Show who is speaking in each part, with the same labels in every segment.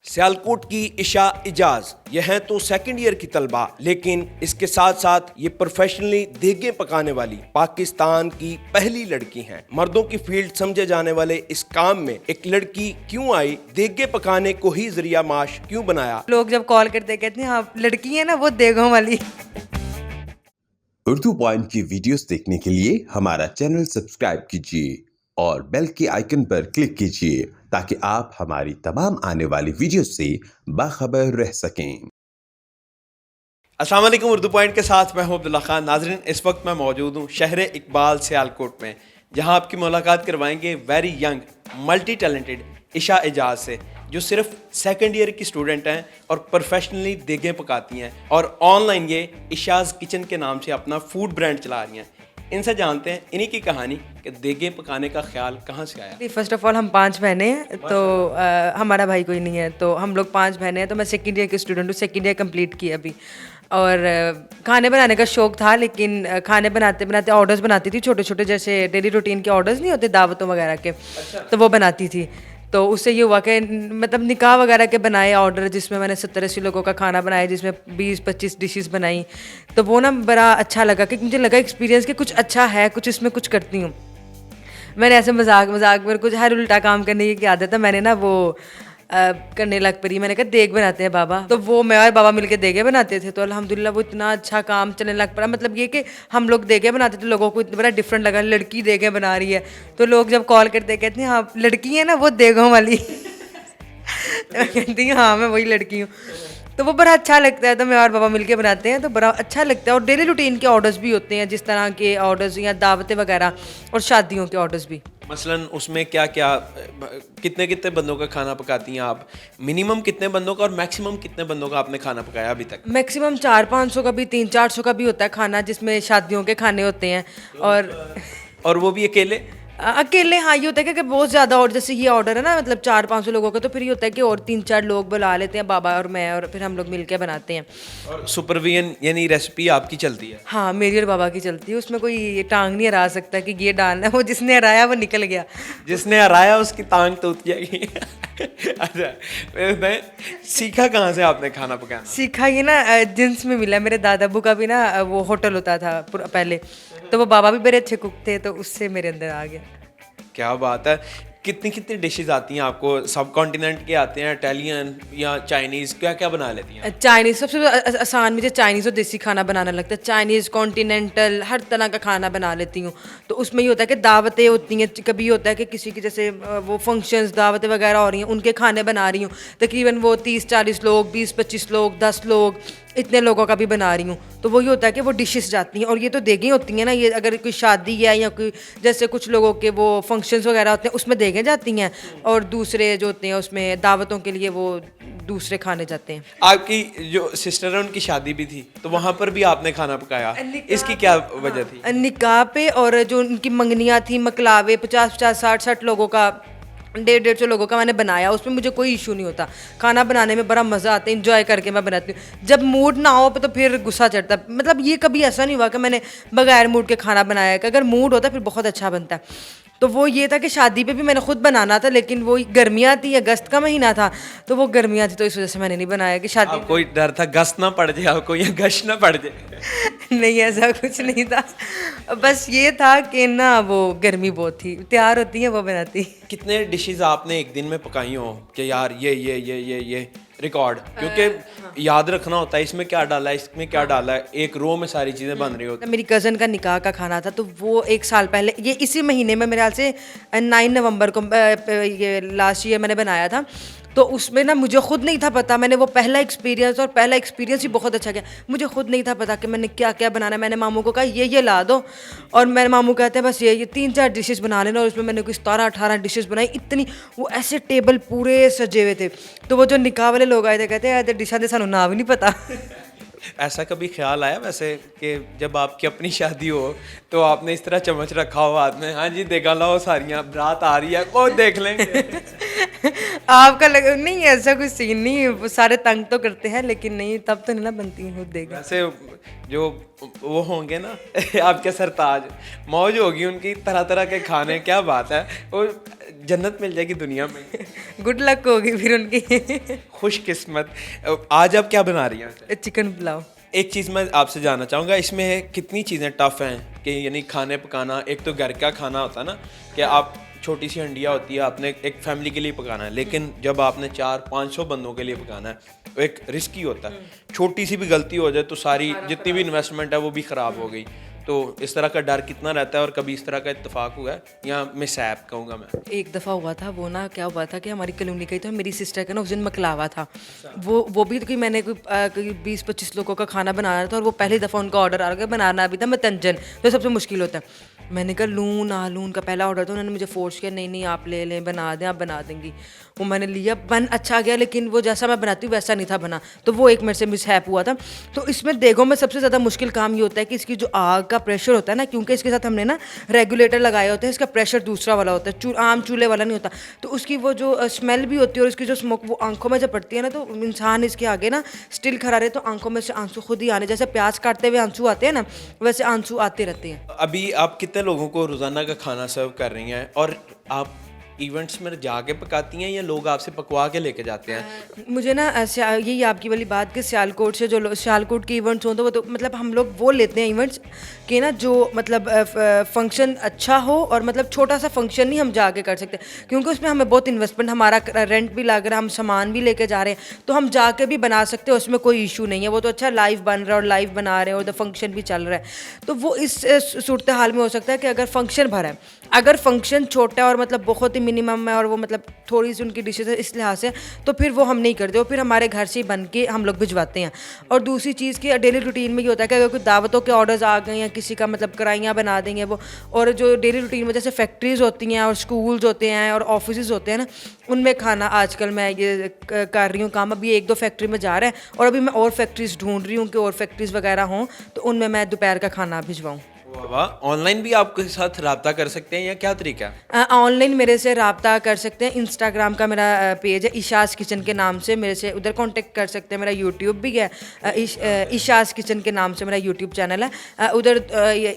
Speaker 1: सियालकोट की इशा इजाज यह हैं तो सेकंड ईयर की तलबा, लेकिन इसके साथ साथ ये प्रोफेशनली देगे पकाने वाली पाकिस्तान की पहली लड़की हैं। मर्दों की फील्ड समझे जाने वाले इस काम में एक लड़की क्यों आई, देगे पकाने को ही जरिया माश क्यों बनाया।
Speaker 2: लोग जब कॉल करते कहते हैं हाँ लड़की है ना वो देगों वाली।
Speaker 3: उर्दू पॉइंट की वीडियोस देखने के लिए हमारा चैनल सब्सक्राइब कीजिए और बेल के आइकन पर क्लिक कीजिए ताकि आप हमारी तमाम आने वाली वीडियो से बाखबर रह सकें।
Speaker 1: अस्सलाम वालेकुम, उर्दू पॉइंट के साथ मैं हूं अब्दुल्ला खान। नाजरीन, इस वक्त मैं मौजूद हूं शहर इकबाल सियालकोट में, जहां आपकी मुलाकात करवाएंगे वेरी यंग मल्टी टैलेंटेड इशा एजाज से, जो सिर्फ सेकंड ईयर की स्टूडेंट हैं और प्रोफेशनली देगें पकाती हैं और ऑनलाइन ये इशाज किचन के नाम से अपना फूड ब्रांड चला रही हैं। इनसे जानते हैं इन्हीं की कहानी कि देगें पकाने का ख्याल कहाँ से आया।
Speaker 2: फर्स्ट ऑफ ऑल हम 5 बहनें हैं, तो हमारा भाई कोई नहीं है, तो हम लोग 5 बहनें हैं। तो मैं सेकंड ईयर की स्टूडेंट हूँ, सेकंड ईयर कंप्लीट की अभी। और खाने बनाने का शौक़ था, लेकिन खाने बनाते बनाते ऑर्डर्स बनाती थी छोटे छोटे, जैसे डेली रूटीन के ऑर्डर्स नहीं होते दावतों वगैरह के। तो वो बनाती थी। तो उससे ये हुआ कि मतलब निकाह वगैरह के बनाए ऑर्डर, जिसमें मैंने 70-80 लोगों का खाना बनाया, जिसमें 20-25 डिशेस बनाई। तो वो ना बड़ा अच्छा लगा कि मुझे लगा एक्सपीरियंस कि कुछ अच्छा है, कुछ इसमें कुछ करती हूँ। मैंने ऐसे मजाक में कुछ हर उल्टा काम करने की आदत है, मैंने ना वो करने लग पड़ी। मैंने कहा देग बनाते हैं बाबा, तो वो मैं और बाबा मिलके देगे बनाते थे। तो अल्हम्दुलिल्लाह वो इतना अच्छा काम चलने लग पड़ा। मतलब ये कि हम लोग देगे बनाते थे, लोगों को इतना बड़ा डिफरेंट लगा, लड़की देगे बना रही है। तो लोग जब कॉल करते कहते हैं हाँ लड़की है ना वो देगों वाली। तो मैं कहती हूँ हाँ मैं वही लड़की हूँ। तो वो बड़ा अच्छा लगता है। तो मैं और बाबा मिलके बनाते हैं तो बड़ा अच्छा लगता है। और डेली रूटीन के ऑर्डर्स भी होते हैं, जिस तरह के ऑर्डर्स या दावतें वगैरह और शादियों के ऑर्डर्स भी।
Speaker 1: मसलन उसमें क्या क्या, कितने कितने बंदों का खाना पकाती हैं आप, मिनिमम कितने बंदों का और मैक्सिमम कितने बंदों का आपने खाना पकाया अभी तक?
Speaker 2: मैक्सिमम 400-500 का भी, 300-400 का भी होता है खाना, जिसमें शादियों के खाने होते हैं।
Speaker 1: और वो भी अकेले?
Speaker 2: अकेले हाँ, ये होता है कि बहुत ज़्यादा, और जैसे ये ऑर्डर है ना मतलब 400-500 लोगों का, तो फिर ये होता है कि और 3-4 लोग बुला लेते हैं, बाबा और मैं, और फिर हम लोग मिलके बनाते हैं।
Speaker 1: और सुपरविजन यानी रेसिपी आपकी चलती है?
Speaker 2: हाँ मेरी और बाबा की चलती है, उसमें कोई टांग नहीं हरा सकता कि ये डालना है। वो जिसने हराया वो निकल गया,
Speaker 1: जिसने हराया उसकी टांग टूट जाएगी। अच्छा, मैं सीखा कहाँ से आपने खाना पकाना?
Speaker 2: सीखा ये ना जिन्स में मिला। मेरे दादा अब्बू का भी ना वो होटल होता था पहले, तो वो बाबा भी बड़े अच्छे कुक थे, तो उससे मेरे अंदर आ गया।
Speaker 1: क्या बात है। कितनी कितनी डिशेस आती हैं आपको? सब कॉन्टिनेंट के आते हैं, इटालियन या चाइनीज़, क्या क्या बना लेती हैं?
Speaker 2: चाइनीज़ सबसे आसान मुझे चाइनीज़ और देसी खाना बनाना लगता है। चाइनीज़, कॉन्टिनेंटल, हर तरह का खाना बना लेती हूँ। तो उसमें ये होता है कि दावतें होती हैं, कभी होता है कि किसी की जैसे वो फंक्शंस दावतें वगैरह हो रही हैं, उनके खाने बना रही हूँ। तकरीबन वो 30-40 लोग, 20-25 लोग, 10 लोग, इतने लोगों का भी बना रही हूँ। तो वही होता है कि वो डिशेस जाती हैं। और ये तो देगी होती हैं ना, ये अगर कोई शादी है या कोई जैसे कुछ लोगों के वो फंक्शंस वगैरह होते हैं उसमें देगे जाती हैं, और दूसरे जो होते हैं उसमें दावतों के लिए वो दूसरे खाने जाते हैं।
Speaker 1: आपकी जो सिस्टर है उनकी शादी भी थी, तो वहाँ पर भी आपने खाना पकाया, इसकी क्या वजह थी?
Speaker 2: निकाह पे, और जो उनकी मंगनियाँ थी, मकलावे, 50-50, 60-60 लोगों का, 150-150 लोगों का मैंने बनाया। उसमें मुझे कोई इशू नहीं होता। खाना बनाने में बड़ा मज़ा आता है, इंजॉय करके मैं बनाती हूँ। जब मूड ना हो तो फिर गुस्सा चढ़ता है। मतलब ये कभी ऐसा नहीं हुआ कि मैंने बगैर मूड के खाना बनाया है, कि अगर मूड होता फिर बहुत अच्छा बनता है। तो वो ये था कि शादी पे भी मैंने खुद बनाना था, लेकिन वो गर्मियाँ थी, अगस्त का महीना था, तो वो गर्मियाँ थी, तो इस वजह से मैंने नहीं बनाया कि शादी।
Speaker 1: कोई डर था गश्त ना पड़ जाए आपको या गश ना पड़ जाए?
Speaker 2: नहीं ऐसा कुछ नहीं था, बस ये था कि ना वो गर्मी बहुत थी, तैयार होती है वो बनाती।
Speaker 1: कितने डिशेस आपने एक दिन में पकाई हो कि यार ये रिकॉर्ड, क्योंकि याद रखना होता है इसमें क्या डाला है, इसमें क्या डाला है, एक रो में सारी चीज़ें बन रही होती।
Speaker 2: मेरी कज़न का निकाह का खाना था, तो वो 1 साल पहले, ये इसी महीने में मेरे ख्याल से 9 नवंबर को ये लास्ट ईयर मैंने बनाया था। तो उसमें ना मुझे खुद नहीं था पता, मैंने वो पहला एक्सपीरियंस ही बहुत अच्छा किया। मुझे खुद नहीं था पता कि मैंने क्या क्या बनाना है। मैंने मामू को कहा ये ला दो, और मेरे मामू कहते हैं बस ये 3-4 डिशेस बना लेना, और उसमें मैंने कोई 17-18 डिशेस बनाई। इतनी वो ऐसे टेबल पूरे सजे हुए थे। तो वो जो निकाह वाले लोग आए थे कहते हैं डिशा दे सानू ना भी नहीं पता।
Speaker 1: ऐसा कभी ख्याल आया वैसे कि जब आपकी अपनी शादी हो तो आपने इस तरह चम्मच रखा हो हाथ में, हाँ जी देखा लाओ सारियाँ, बारात आ रही है वो देख लेंगे?
Speaker 2: आपका नहीं ऐसा कोई सीन नहीं, वो सारे तंग तो करते हैं, लेकिन नहीं तब तो नहीं ना बनती खुद देगा।
Speaker 1: वैसे जो वो होंगे ना आपके सरताज, मौज होगी उनकी, तरह तरह के खाने, क्या बात है। वो जन्नत मिल जाएगी दुनिया में।
Speaker 2: गुड लक होगी फिर उनकी।
Speaker 1: खुशकिस्मत। आज आप क्या बना रही हैं?
Speaker 2: चिकन पुलाव।
Speaker 1: एक चीज़ मैं आपसे जानना चाहूँगा, इसमें कितनी चीज़ें टफ हैं कि यानी खाने पकाना। एक तो घर का खाना होता है ना कि आप छोटी सी हंडिया होती है, आपने एक फैमिली के लिए पकाना है, लेकिन जब आपने 400-500 बंदों के लिए पकाना है तो एक रिस्की होता है। छोटी सी भी गलती हो जाए तो सारी जितनी भी इन्वेस्टमेंट है वो भी ख़राब हो गई। तो इस तरह का डर कितना रहता है और कभी इस तरह का इत्तेफाक हुआ है या मिसहैप कहूँगा मैं?
Speaker 2: एक दफ़ा हुआ था वो ना, क्या हुआ था कि हमारी कॉलोनी का ही था, मेरी सिस्टर का ना उस दिन मकलावा था। वो भी कि मैंने कोई 20-25 लोगों का खाना बनाना था और वो पहली दफ़ा उनका ऑर्डर आ गया, बनाना भी था मतंजन, तो सबसे मुश्किल होता है। मैंने कहा लून आलू उनका पहला ऑर्डर था, उन्होंने मुझे फोर्स किया नहीं आप ले लें, बना दें, आप बना देंगी। वो मैंने लिया, बन अच्छा गया, लेकिन वो जैसा मैं बनाती हूँ वैसा नहीं था बना, तो वो एक मेरे से मिसहैप हुआ था। तो इसमें देगों में सबसे ज़्यादा मुश्किल काम ये होता है कि इसकी जो आग का प्रेशर होता है ना, क्योंकि इसके साथ हमने ना रेगुलेटर लगाए होते हैं, इसका प्रेशर दूसरा वाला होता है, आम चूल्हे वाला नहीं होता। तो उसकी वो जो स्मेल भी होती है और उसकी जो स्मोक वो आंखों में जब पड़ती है ना, तो इंसान इसके आगे ना स्टिल खड़ा रहे तो आंखों में से आंसू खुद ही आने, जैसे प्याज काटते हुए आंसू आते हैं ना, वैसे आंसू आते रहते हैं।
Speaker 1: अभी आप कितने लोगों को रोज़ाना का खाना सर्व कर रही हैं और आप इवेंट्स में जाके पकाती हैं या लोग आपसे पकवा के लेके जाते हैं?
Speaker 2: मुझे ना यही आपकी वाली बात कि सियालकोट से जो सियालकोट के इवेंट्स होते हैं वो तो मतलब हम लोग वो लेते हैं इवेंट्स कि ना जो मतलब फंक्शन अच्छा हो, और मतलब छोटा सा फंक्शन नहीं हम जाके कर सकते क्योंकि उसमें हमें बहुत इन्वेस्टमेंट, हमारा रेंट भी लग रहा है, हम सामान भी लेके जा रहे हैं, तो हम जाके भी बना सकते हैं, उसमें कोई इशू नहीं है। वो तो अच्छा लाइव बन रहा है और लाइव बना रहे हैं और द फंक्शन भी चल रहा है। तो वो इस सूरत हाल में हो सकता है कि अगर फंक्शन भरा है, अगर फंक्शन छोटा और मतलब बहुत ही मिनिमम है और वो मतलब थोड़ी सी उनकी डिशेज है इस लिहाज से, तो फिर वो हम नहीं करते, वो फिर हमारे घर से ही बन के हम लोग भिजवाते हैं। और दूसरी चीज़ की डेली रूटीन में ये होता है कि अगर कोई दावतों के ऑर्डर्स आ गए या किसी का मतलब कराइयाँ बना देंगे वो, और जो डेली रूटीन में जैसे फैक्ट्रीज़ होती हैं और स्कूल्स होते हैं और ऑफिस होते हैं ना, उनमें खाना आजकल मैं ये कर रही हूँ काम, अभी 1-2 फैक्ट्री में जा रहा है और अभी मैं और फैक्ट्रीज़ ढूंढ रही हूँ कि और फैक्ट्रीज़ वगैरह हों तो उनमें मैं दोपहर का खाना भिजवाऊँ।
Speaker 1: वाह, ऑनलाइन भी आपके साथ रब्ता कर सकते हैं या क्या तरीका है?
Speaker 2: ऑनलाइन मेरे से रब्ता कर सकते हैं, इंस्टाग्राम का मेरा पेज है इशाज़ किचन के नाम से, मेरे से उधर कांटेक्ट कर सकते हैं। मेरा यूट्यूब भी है, इशाज़ किचन के नाम से मेरा यूट्यूब चैनल है। उधर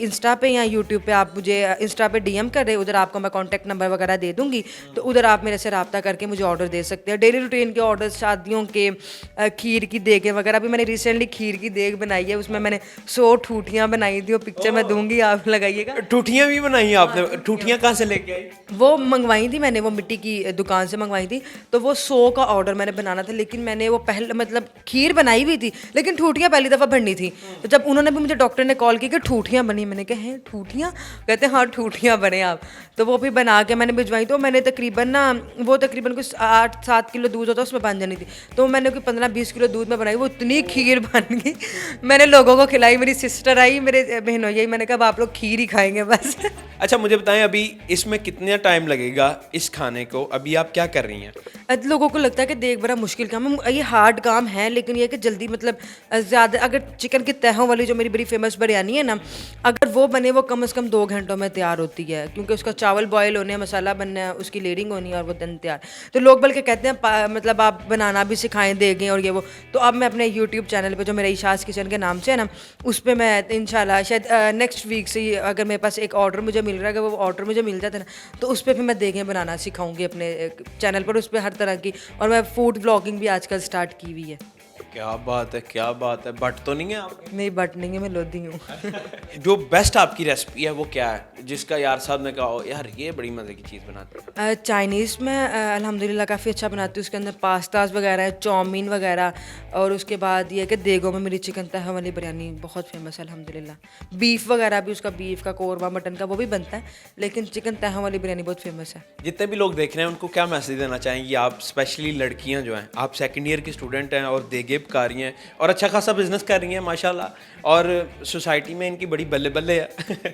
Speaker 2: इंस्टा पे या यूट्यूब पे आप मुझे इंस्टा पे डीएम कर रहे, उधर आपको मैं कॉन्टैक्ट नंबर वगैरह दे दूँगी, तो उधर आप मेरे से रब्ता करके मुझे ऑर्डर दे सकते हैं। डेली रूटीन के ऑर्डर, शादियों के, खीर की देगें वगैरह। अभी मैंने रिसेंटली खीर की देग बनाई है, उसमें मैंने 100 ठूठियाँ बनाई थी, वो पिक्चर मैं दूँगी, आप लगाइएगा।
Speaker 1: ठूठियाँ भी बनाई आपने? ठूठियाँ कहाँ से लेके आई?
Speaker 2: वो मंगवाई थी मैंने, वो मिट्टी की दुकान से मंगवाई थी, तो वो 100 का ऑर्डर मैंने बनाना था, लेकिन मैंने वो पहले मतलब खीर बनाई हुई थी लेकिन ठूठियाँ पहली दफ़ा बननी थी। तो जब उन्होंने भी मुझे डॉक्टर ने कॉल की कि ठूठियाँ बनी, मैंने कहा हैं ठूठियाँ? कहते हैं हाँ ठूठियाँ बने आप। तो वो भी बना के मैंने भिजवाई, तो मैंने तकरीबन ना वो तकरीबन कुछ 8-7 किलो दूध होता है उसमें बन जानी थी, तो मैंने कोई 15-20 किलो दूध में बनाई, वो इतनी खीर बन गई, मैंने लोगों को खिलाई। मेरी सिस्टर आई, मेरे बहनों यही, मैंने कहा आप लोग खीर ही खाएंगे बस।
Speaker 1: अच्छा मुझे बताएं अभी इसमें कितना टाइम लगेगा इस खाने को? अभी आप क्या कर रही हैं?
Speaker 2: लोगों को लगता है कि देख बड़ा मुश्किल काम है, ये हार्ड काम है, लेकिन ये कि जल्दी मतलब ज़्यादा, अगर चिकन की तहों वाली जो मेरी बड़ी फेमस बिरयानी है ना, अगर वो बने वो कम से कम 2 घंटों में तैयार होती है, क्योंकि उसका चावल बॉयल होने, मसाला बनना है, उसकी लेयरिंग होनी है और वो दिन तैयार। तो लोग बल्कि कहते हैं मतलब आप बनाना भी सिखाएं देंगे और ये वो। तो अब मैं अपने यूट्यूब चैनल पर जो मेरा इशाज़ किचन के नाम से है ना, उस पर मैं इंशाल्लाह शायद नेक्स्ट वीक से ही, अगर मेरे पास एक ऑर्डर मुझे मिल रहा है, अगर वो ऑर्डर मुझे मिल जाता है ना, तो उस पर फिर मैं देखें बनाना सिखाऊंगी अपने चैनल पर, उस पर हर तरह की। और मैं फूड व्लॉगिंग भी आजकल स्टार्ट की हुई है।
Speaker 1: क्या बात है, क्या बात है। बट तो नहीं है आप?
Speaker 2: नहीं बट नहीं है, मैं लोधी हूँ।
Speaker 1: जो बेस्ट आपकी रेसिपी है वो क्या है जिसका यार साहब ने कहा हो यार ये बड़ी मज़े की चीज़ बनाते हैं?
Speaker 2: चाइनीज़ में अल्हम्दुलिल्लाह काफ़ी अच्छा बनाती हूँ, उसके अंदर पास्ताज वगैरह, चाउमीन वगैरह, और उसके बाद ये कि देगों में मेरी चिकन तहा वाली बिरयानी बहुत फेमस है अल्हम्दुलिल्लाह। बीफ वगैरह भी, उसका बीफ का कोरमा, मटन का वो भी बनता है, लेकिन चिकन तहा वाली बिरयानी बहुत फेमस है।
Speaker 1: जितने भी लोग देख रहे हैं उनको क्या मैसेज देना चाहेंगी आप, स्पेशली लड़कियां जो हैं, आप सेकंड ईयर की स्टूडेंट हैं और देगे पका रही हैं और अच्छा खासा बिजनेस कर रही हैं माशाल्लाह, और सोसाइटी में इनकी बड़ी बल्ले बल्ले है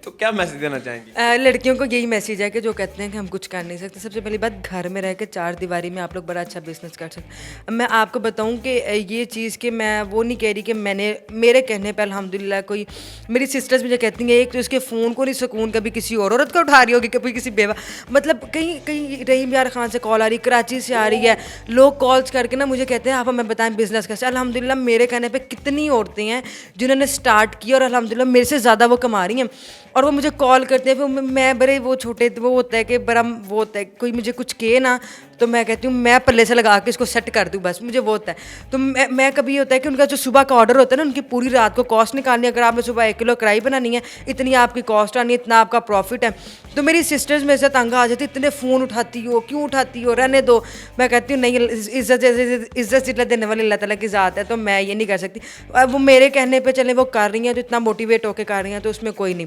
Speaker 1: तो क्या मैसेज देना चाहेंगी?
Speaker 2: लड़कियों को यही मैसेज है कि जो कहते हैं कि हम कुछ कर नहीं सकते, सबसे पहली बात घर में रह के 4 दीवारी में आप लोग बड़ा अच्छा बिजनेस कर सकते। मैं आपको बताऊं कि ये चीज़ कि मैं वो नहीं कह रही कि मैंने, मेरे कहने पर अल्हम्दुलिल्लाह कोई, मेरी सिस्टर्स मुझे कहती हैं एक तो इसके फ़ोन को नहीं सुकून, कभी किसी और औरत को उठा रही होगी, कभी किसी बेवा, मतलब कहीं कहीं रहीम यार खान से कॉल आ रही, कराची से आ रही है, लोग कॉल्स करके ना मुझे कहते हैं आप हमें बताएं बिज़नेस कैसे। अल्हम्दुलिल्लाह मेरे कहने पे कितनी औरतें हैं जिन्होंने स्टार्ट किया और अल्हम्दुलिल्लाह मेरे से ज़्यादा वो कमा रही हैं, और वो मुझे कॉल करते हैं। फिर मैं बड़े वो छोटे वो होता है कि बड़ा वो होता है, कोई मुझे कुछ कहे ना तो मैं कहती हूँ मैं पल्ले से लगा के इसको सेट कर दूँ, बस मुझे वो होता है। तो मैं कभी होता है कि उनका जो सुबह का ऑर्डर होता है ना, उनकी पूरी रात को कॉस्ट निकालनी है। अगर आपने सुबह 1 किलो कढ़ाई बनानी है, इतनी आपकी कॉस्ट आनी है, इतना आपका प्रॉफिट है। तो मेरी सिस्टर्स मेरे से तंग आ जाती, इतने फ़ोन उठाती हो, क्यों उठाती हो, रहने दो। मैं कहती हूँ नहीं, इज्जत जितना देने वाली अल्लाह ताला की ज़ात है, तो मैं ये नहीं कर सकती। अब वो मेरे कहने पे चले वो कर रही हैं, तो इतना मोटिवेट होकर कर रही हैं, तो उसमें कोई नहीं,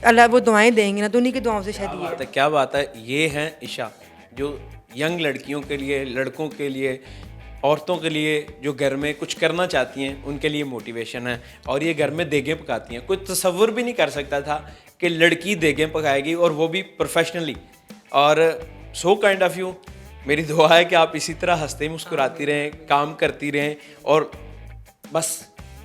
Speaker 2: अल्लाह वो दुआएं देंगी ना, तो उन्हीं की दुआओं से शायद ये।
Speaker 1: क्या बात है। ये हैं ईशा, जो यंग लड़कियों के लिए, लड़कों के लिए, औरतों के लिए जो घर में कुछ करना चाहती हैं उनके लिए मोटिवेशन है। और ये घर में देगें पकाती हैं। कोई तसव्वुर भी नहीं कर सकता था कि लड़की देगें पकाएगी, और वो भी प्रोफेशनली। और सो काइंड ऑफ यू। मेरी दुआ है कि आप इसी तरह हंसते मुस्कुराती रहें, काम करती रहें और बस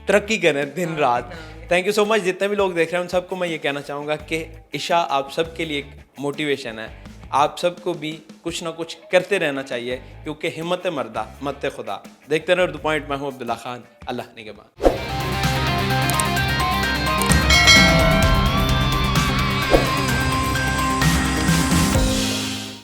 Speaker 1: तरक्की करें दिन रात। Thank you so much. जितने भी लोग देख रहे हैं उन सबको मैं ये कहना चाहूँगा कि ईशा आप सबके लिए एक मोटिवेशन है। आप सबको भी कुछ ना कुछ करते रहना चाहिए, क्योंकि हिम्मत मर्दा मत खुदा। देखते रहो उर्दू पॉइंट। मैं हूँ अब्दुल्ला खान। अल्लाह निगहबान।